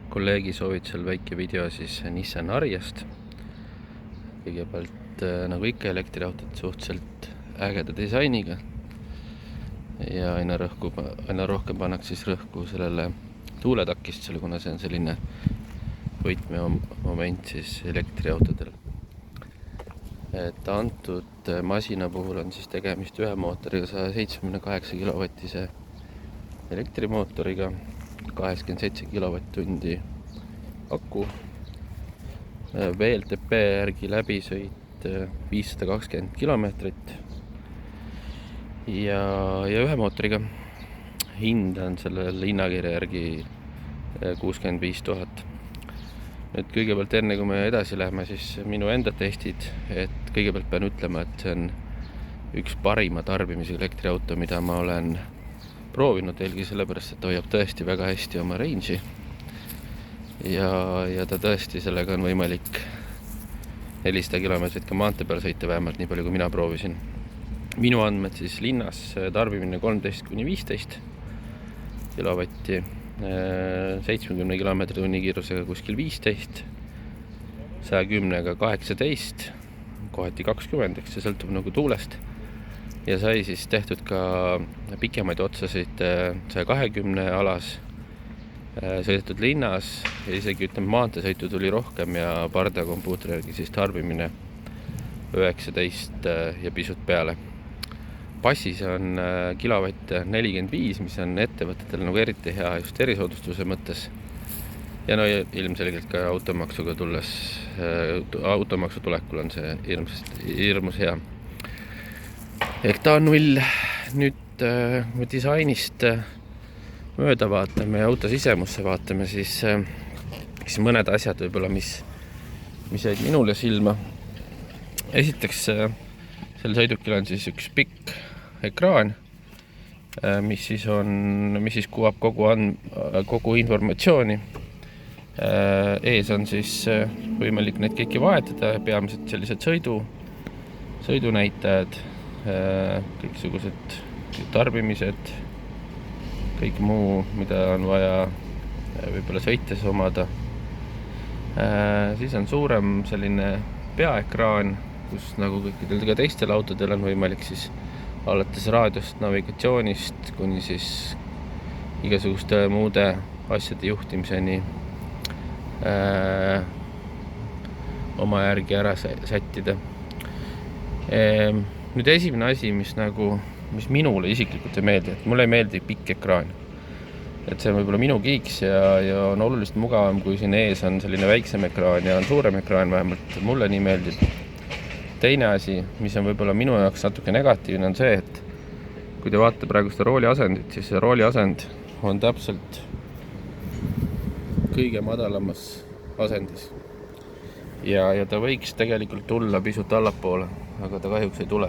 kolleegi soovitusel väike video siis Nissan Ariast. Kõigepealt nagu ikka elektriautod suhteliselt ägeda disainiga ja aina rohkem pannakse siis rõhku sellele tuuletakistusele, kuna see on selline võtmemoment siis elektriautodel. Et antud masina puhul on siis tegemist ühe mootoriga 178 kilovatise elektrimootoriga, 87 kilovatt-tundi aku, VLTP järgi läbisõit 520 kilomeetrit ja ühe mootoriga. Hind on sellel hinnakirja järgi 65 000. Nüüd kõigepealt enne kui me edasi läheme, siis minu enda testid, et kõigepealt pean ütlema, et see on üks parima tarbimisega elektriauto, mida ma olen proovinud eelgi sellepärast, et ta hoiab tõesti väga hästi oma range'i ja ta tõesti sellega on võimalik 400 kilomeetrit ka maantee peal sõita, vähemalt nii palju kui mina proovisin. Minu andmed siis linnas tarbimine 13–15 kilovatti, 70 kilomeetri tunni kiirusega kuskil 15, 110-ga 18, kohati 20, eks see sõltub nagu tuulest. Ja sai siis tehtud ka pikemaid otsasid 120 alas, sõidetud linnas ja isegi maanteesõitu tuli rohkem ja pardakompuutri järgi siis tarbimine 19 ja pisut peale. Passis on kilovatt 45, mis on ettevõtetel nagu eriti hea just erisoodustuse mõttes. Ja no ilmselgelt ka automaksuga tulles, automaksu tulekul on see hirmus hea. Ehk ta on null. Nüüd disainist mööda vaatame ja auto sisemusse vaatame, siis mõned asjad võib-olla, mis jäid minule silma. Esiteks, sel sõidukil on siis üks pikk ekraan, mis siis kuvab kogu informatsiooni. Ees on siis võimalik need kõiki vahetada, peamiselt sellised sõidunäitajad, kõiksugused tarbimised, kõik muu, mida on vaja võib-olla sõites omada. Siis on suurem selline peaekraan, kus nagu kõikidel ka teistel autodel on võimalik siis alates raadiost, navigatsioonist kuni siis igasuguste muude asjade juhtimiseni oma järgi ära sättida. Nüüd esimene asi, mis minule isiklikult ei meeldi, et mulle ei meeldi pikk ekraan. Et see on võib-olla minu kiiks ja on oluliselt mugavam, kui siin ees on selline väiksem ekraan ja on suurem ekraan, vähemalt mulle nii meeldib. Teine asi, mis on võib-olla minu jaoks natuke negatiivne, on see, et kui te vaatate praegu seda rooliasendit, siis see rooliasend on täpselt kõige madalamas asendis. Ja ta võiks tegelikult tulla pisut allapoole, aga ta kahjuks ei tule.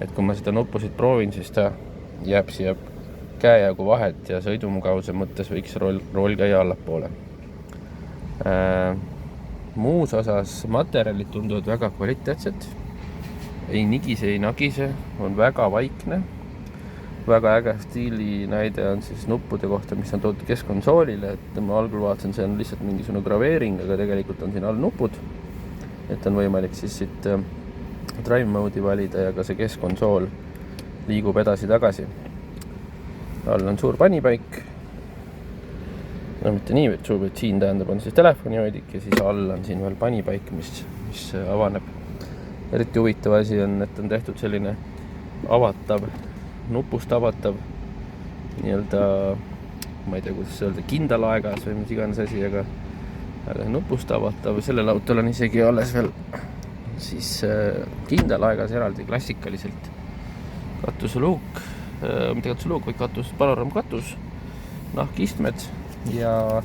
Et kui ma seda nuppusid proovin, siis ta jääb siia käejagu vahet ja sõidumugavuse mõttes võiks rool käia allapoole. Muus osas materjalid tunduvad väga kvaliteetsed, ei nigise, ei nagise, on väga vaikne. Väga äge stiili näide on siis nuppude kohta, mis on toodud keskkonsoolile, et ma algul vaatasin, see on lihtsalt mingisugune graveering, aga tegelikult on siin all nupud, et on võimalik siis siit drive mode'i valida ja ka see keskkonsool liigub edasi-tagasi. All on suur panipaik, no mitte nii suur, et siin tähendab on siis telefonihoidik ja siis all on siin veel panipaik, mis avaneb. Eriti huvitav asi on, et on tehtud selline avatav, nupust avatav, nii-öelda, ma ei tea, kuidas öelda, kindalaegas või mis iganes asi, aga nupust avatav. Sellel autol on isegi alles veel siis kindalaegas eraldi klassikaliselt katuseluuk, mitte katuseluuk, vaid panoraamkatus, nahkistmed ja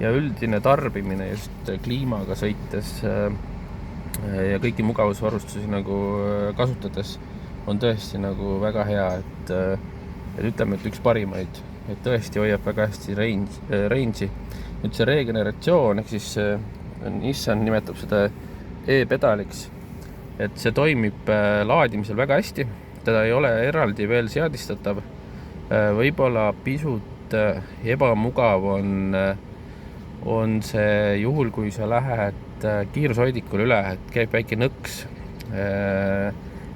üldine tarbimine just kliimaga sõites ja kõiki mugavusvarustusi nagu kasutades on tõesti nagu väga hea, et ütleme, et üks parimaid, et tõesti hoiab väga hästi range'i. Nüüd see regeneratsioon, ehk siis Nissan nimetab seda e-pedaliks, et see toimib laadimisel väga hästi, teda ei ole eraldi veel seadistatav, võib-olla pisut ebamugav on on see juhul, kui sa lähed kiirushoidikul üle, et käib väike nõks.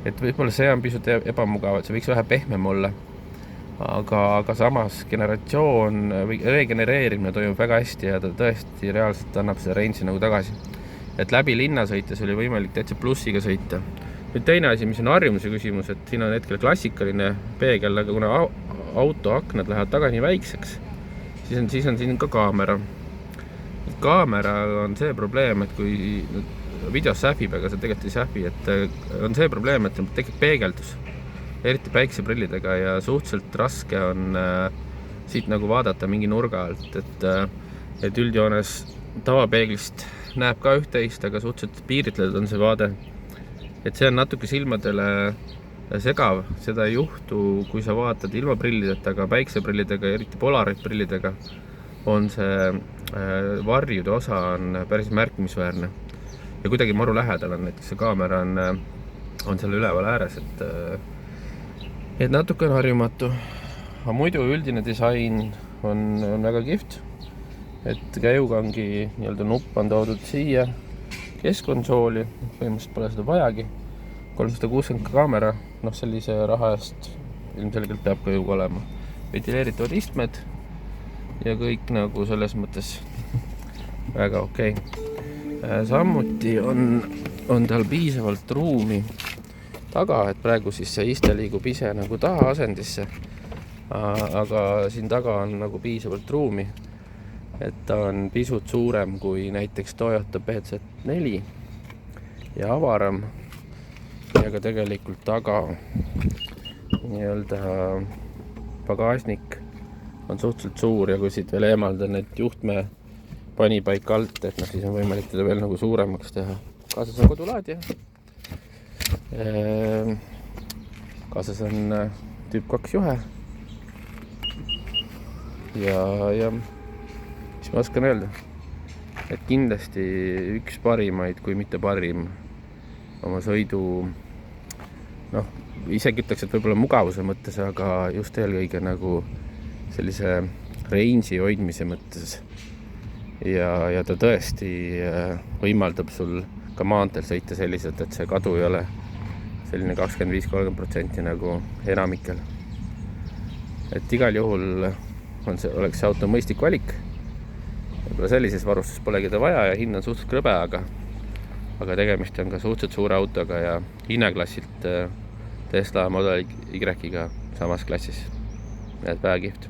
Et võib-olla see on pisut ebamugav, et see võiks vähe pehmem olla. Aga samas generatsioon või regenereerimine toimub väga hästi ja ta tõesti reaalselt annab seda range'i nagu tagasi. Et läbi linna sõites oli võimalik täitsa plussiga sõita. Nüüd teine asi, mis on harjumuse küsimus, et siin on hetkel klassikaline peegel, aga kuna auto aknad lähevad taga nii väikseks, siis on siin ka kaamera. Kaameral on see probleem, et kui videos sähvib, aga see tegelikult ei sähvi, et on see probleem, et tekib peegeldus, eriti päikseprillidega ja suhteliselt raske on siit nagu vaadata mingi nurga alt, et üldjoones tavapeeglist näeb ka üht-teist, aga suhteliselt piiritletud on see vaade. Et see on natuke silmadele segav, seda ei juhtu, kui sa vaatad ilma prillideta, aga päikseprillidega, eriti Polaroid prillidega, on see varjude osa on päris märkimisväärne. Ja kuidagi maru lähedal on, näiteks see kaamera on seal üleval ääres, et natuke on harjumatu. Aga muidu üldine disain on väga kihvt. Et käiukangi nii-öelda nupp on toodud siia keskkonsooli, põhimõtteliselt pole seda vajagi. 360 kaamera, sellise raha eest ilmselgelt peab ka jõuga olema. Ventileeritavad istmed ja kõik nagu selles mõttes väga okei. Samuti on tal piisavalt ruumi taga, et praegu siis see iste liigub ise nagu taha asendisse, aga siin taga on nagu piisavalt ruumi. Et ta on pisut suurem kui näiteks Toyota BZ4 ja avaram ja ka tegelikult taga nii-öelda pagasnik on suhteliselt suur ja kui siit veel eemalda need juhtme panipaik alt, et siis on võimalik teda veel nagu suuremaks teha. Kaasas on kodulaadija. Kaasas on tüüp 2 juhe ja mis ma oskan öelda, et kindlasti üks parimaid, kui mitte parim oma sõidu, isegi ütleks, et võib-olla mugavuse mõttes, aga just eelkõige nagu sellise range'i hoidmise mõttes. Ja ta tõesti võimaldab sul ka maanteel sõita selliselt, et see kadu ei ole selline 25-30% nagu enamikel. Et igal juhul oleks see auto mõistlik valik. Võib-olla sellises varustus polegi ta vaja ja hind on suhteliselt krõbe, aga tegemist on ka suhteliselt suure autoga ja hinnaklassilt Tesla Model Y-ga samas klassis. Need väga kihvt.